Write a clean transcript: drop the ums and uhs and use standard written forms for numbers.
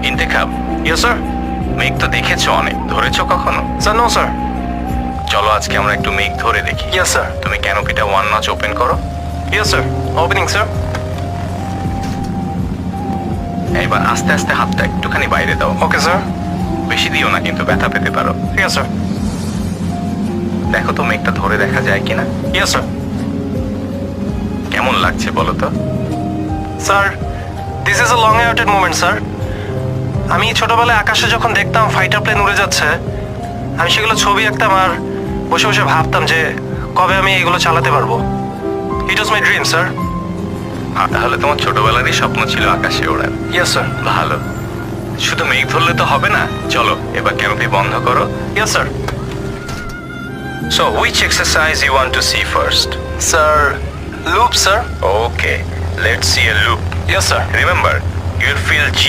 Intekhab. Yes sir. মেঘ তো দেখেছো অনেক, ধরেছো কখনো? Sir no sir. চলো আজকে আমরা একটু মেঘ ধরে দেখি। Yes sir. তুমি ক্যানোপিটা 1 নচ ওপেন করো। Yes sir, opening sir. এবার আস্তে আস্তে হাতটা একটুখানি বাইরে দাও। Okay sir. বেশি দিও না, কিন্তু ব্যথা পেতে পারো। Yes sir. দেখো তো মেঘটা ধরে দেখা যায় কিনা। Yes sir. কেমন লাগছে বলো তো? Sir, this is a long awaited moment sir. আমি ছোটবেলায় আকাশে যখন দেখতাম ফাইটার প্লেন উড়ে যাচ্ছে, আমি সেগুলো ছবি আঁকতাম আর বসে বসে ভাবতাম যে কবে আমি এগুলো চালাতে পারবো। ইট ওয়াজ মাই ড্রিম স্যার। তাহলে তোমার ছোটবেলারই স্বপ্ন ছিল আকাশে ওড়ার। Yes sir. ভালো। শুধু মেঘ ধরলে তো হবে না, চলো এবার ক্যানোপি বন্ধ করো। Yes sir. So which exercise you want to see first? Sir, loop sir. Okay, let's see a loop. Yes sir. Remember, you'll feel G